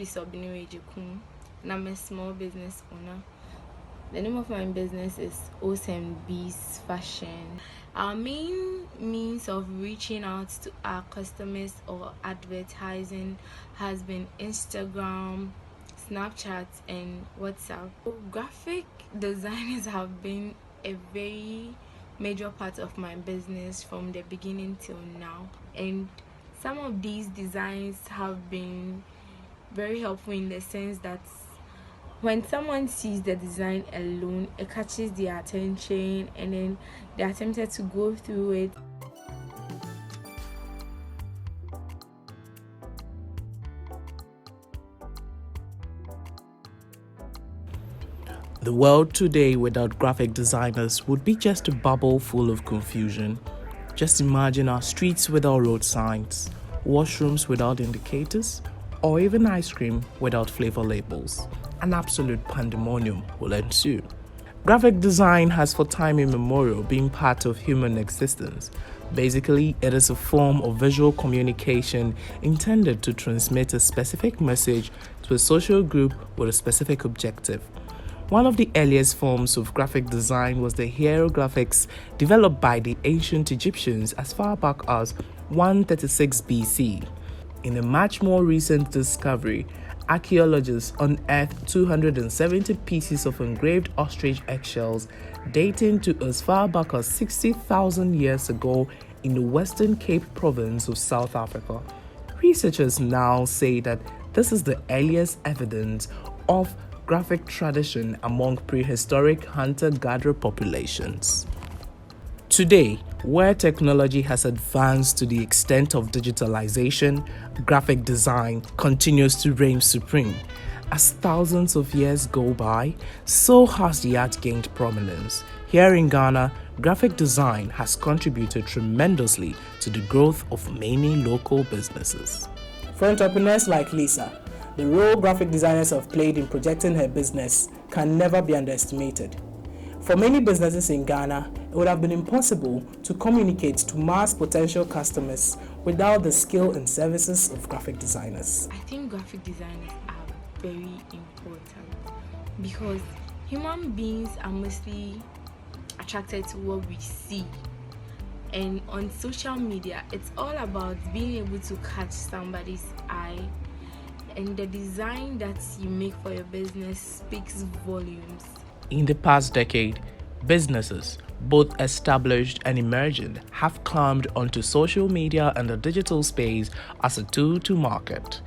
Lisa Obinwejikum, and I'm a small business owner. The name of my business is OSMB's Fashion. Our main means of reaching out to our customers or advertising has been Instagram, Snapchat, and WhatsApp. Graphic designers have been a very major part of my business from the beginning till now, and some of these designs have been very helpful in the sense that when someone sees the design alone, it catches their attention and then they are tempted to go through it. The world today without graphic designers would be just a bubble full of confusion. Just imagine our streets without road signs, washrooms without indicators, or even ice cream without flavor labels. An absolute pandemonium will ensue. Graphic design has for time immemorial been part of human existence. Basically, it is a form of visual communication intended to transmit a specific message to a social group with a specific objective. One of the earliest forms of graphic design was the hieroglyphics developed by the ancient Egyptians as far back as 136 BC. In a much more recent discovery, archaeologists unearthed 270 pieces of engraved ostrich eggshells dating to as far back as 60,000 years ago in the Western Cape province of South Africa. Researchers now say that this is the earliest evidence of graphic tradition among prehistoric hunter-gatherer populations. Today, where technology has advanced to the extent of digitalization, graphic design continues to reign supreme. As thousands of years go by, so has the art gained prominence. Here in Ghana, graphic design has contributed tremendously to the growth of many local businesses. For entrepreneurs like Lisa, the role graphic designers have played in projecting her business can never be underestimated. For many businesses in Ghana, it would have been impossible to communicate to mass potential customers without the skill and services of graphic designers. I think graphic designers are very important because human beings are mostly attracted to what we see. And on social media, it's all about being able to catch somebody's eye, and the design that you make for your business speaks volumes. In the past decade, businesses, both established and emerging, have climbed onto social media and the digital space as a tool to market.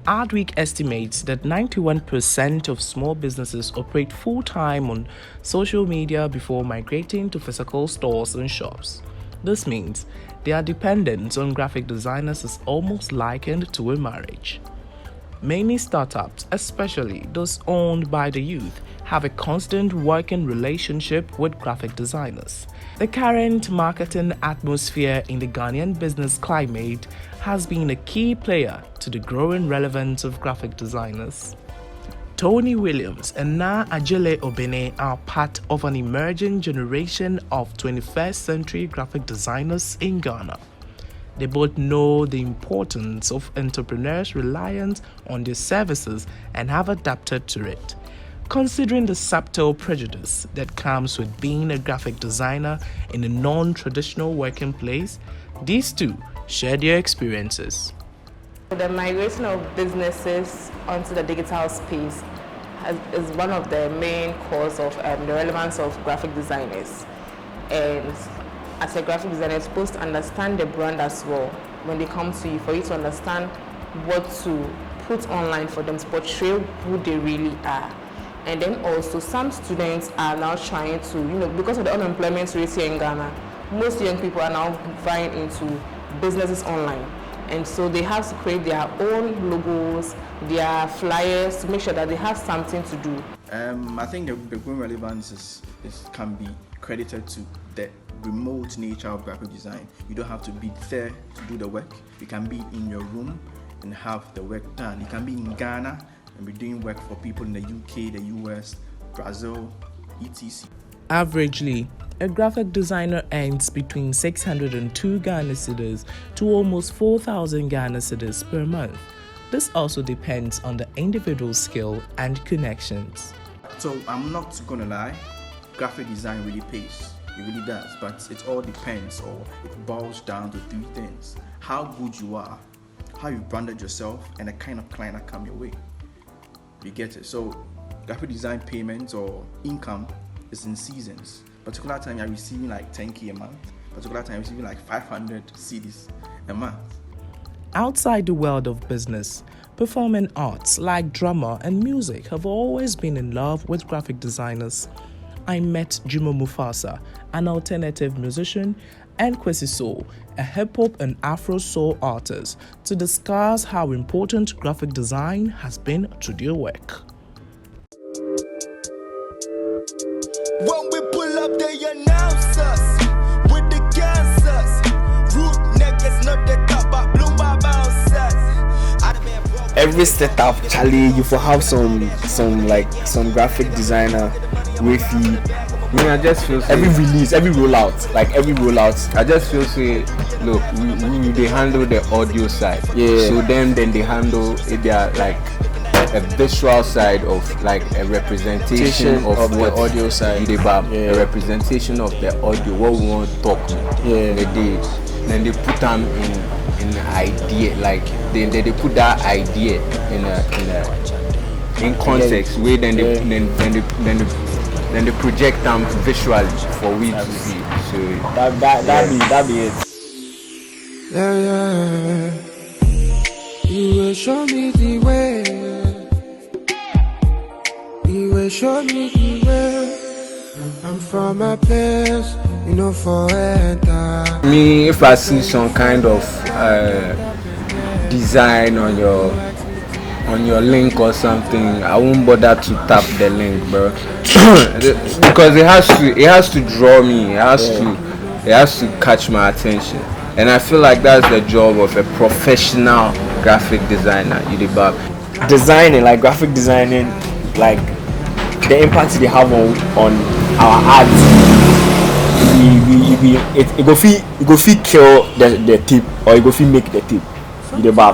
Adweek estimates that 91% of small businesses operate full-time on social media before migrating to physical stores and shops. This means their dependence on graphic designers is almost likened to a marriage. Many startups, especially those owned by the youth, have a constant working relationship with graphic designers. The current marketing atmosphere in the Ghanaian business climate has been a key player to the growing relevance of graphic designers. Tony Williams and Na Ajele Obene are part of an emerging generation of 21st century graphic designers in Ghana. They both know the importance of entrepreneurs' reliance on their services and have adapted to it. Considering the subtle prejudice that comes with being a graphic designer in a non-traditional working place, these two share their experiences. The migration of businesses onto the digital space is one of the main cause of the relevance of graphic designers. And as a graphic designer, you're supposed to understand the brand as well when they come to you, for you to understand what to put online for them to portray who they really are. And then also, some students are now trying to, because of the unemployment rate here in Ghana, most young people are now vying into businesses online. And so they have to create their own logos, their flyers to make sure that they have something to do. I think the growing relevance can be credited to the remote nature of graphic design. You don't have to be there to do the work. You can be in your room and have the work done. You can be in Ghana and be doing work for people in the UK, the US, Brazil, etc. Averagely, a graphic designer earns between 602 Ghana cedis to almost 4,000 Ghana cedis per month. This also depends on the individual's skill and connections. So I'm not gonna lie, graphic design really pays. It really does, but it all depends, or it boils down to three things: how good you are, how you branded yourself, and the kind of client that come your way. You get it? So graphic design payments or income is in seasons. Particular time you're receiving like 10k a month, particular time you're receiving like 500 CDs a month. Outside the world of business, performing arts like drama and music have always been in love with graphic designers. I met Juma Mufasa, an alternative musician, and Kwesi Soul, a hip-hop and Afro-soul artist, to discuss how important graphic design has been to their work. When we pull up, they announce us with the cancers. Root niggas not the top, but bloom by bouncers. Every setup, Charlie, you for have some graphic designer with you. I just feel Every release, every rollout, I just feel look, they handle the audio side. Yeah. So then they handle they are like a visual side of like a representation of the what audio side. A representation of the audio, what we want to talk. Yeah. Then they put them in idea, like they put that idea in context, where then they project them visually for we to see. So that be it. Yeah. You will show me the way. You will show me the way. I'm from a place, for enter. Me, if I see some kind of design on your link or something, I won't bother to tap the link, bro, because it has to draw me. It has to catch my attention, and I feel like that's the job of a professional graphic designer. Designing, like graphic designing, like the impact they have on our art. It go fit kill the tip, or it go fit make the tip.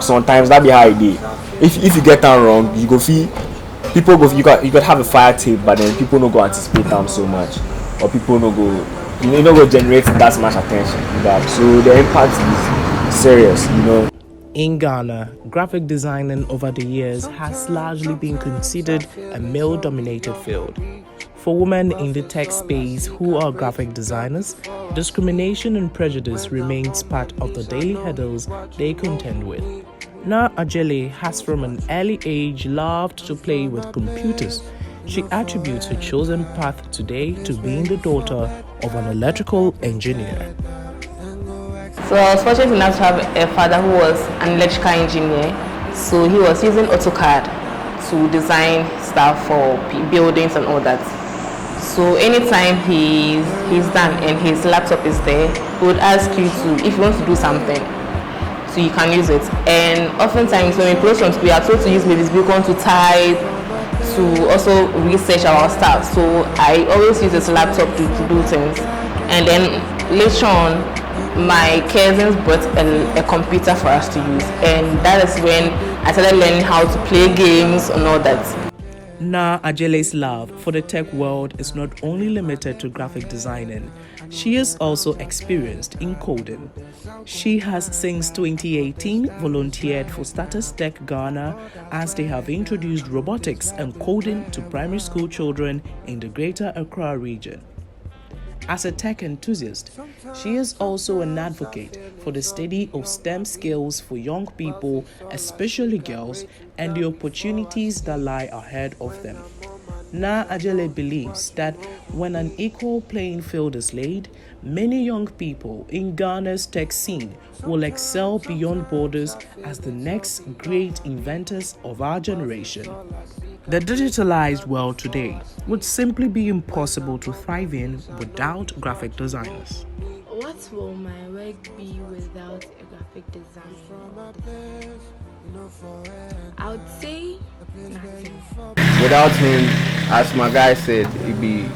Sometimes that be how it is. If you get that wrong, you go feel people go. You got have a fire tape, but then people no go anticipate them so much, or people no go. You know, go generate that much attention. So the impact is serious. In Ghana, graphic designing over the years has largely been considered a male-dominated field. For women in the tech space who are graphic designers, discrimination and prejudice remains part of the daily hurdles they contend with. Na Ajele has from an early age loved to play with computers. She attributes her chosen path today to being the daughter of an electrical engineer. So I was fortunate enough to have a father who was an electrical engineer. So he was using AutoCAD to design stuff for buildings and all that. So anytime he's done and his laptop is there, he would ask you to, if you want to do something, so you can use it. And oftentimes when we close we are told to use maybe Beacon to type, to also research our stuff. So I always use this laptop to do things. And then later on, my cousins bought a computer for us to use, and that is when I started learning how to play games and all that. Na Ajele's love for the tech world is not only limited to graphic designing, she is also experienced in coding. She has since 2018 volunteered for Status Tech Ghana, as they have introduced robotics and coding to primary school children in the Greater Accra region. As a tech enthusiast, she is also an advocate for the study of STEM skills for young people, especially girls, and the opportunities that lie ahead of them. Na Ajele believes that when an equal playing field is laid, many young people in Ghana's tech scene will excel beyond borders as the next great inventors of our generation. The digitalized world today would simply be impossible to thrive in without graphic designers. What will my work be without a graphic design? I would say nothing. Without him, as my guy said, it'd be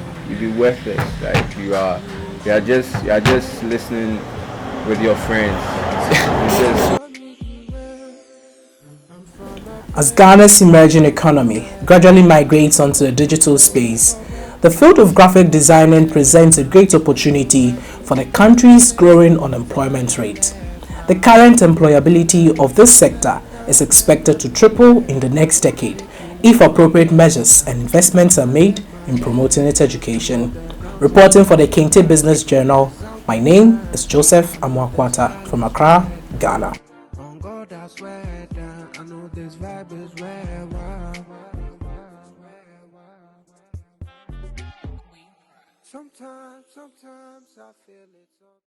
worthless. Like you are just listening with your friends. As Ghana's emerging economy gradually migrates onto the digital space, the field of graphic designing presents a great opportunity for the country's growing unemployment rate. The current employability of this sector is expected to triple in the next decade if appropriate measures and investments are made in promoting its education. Reporting for the Kente Business Journal, my name is Joseph Amwakwata from Accra, Ghana. Sometimes I feel it.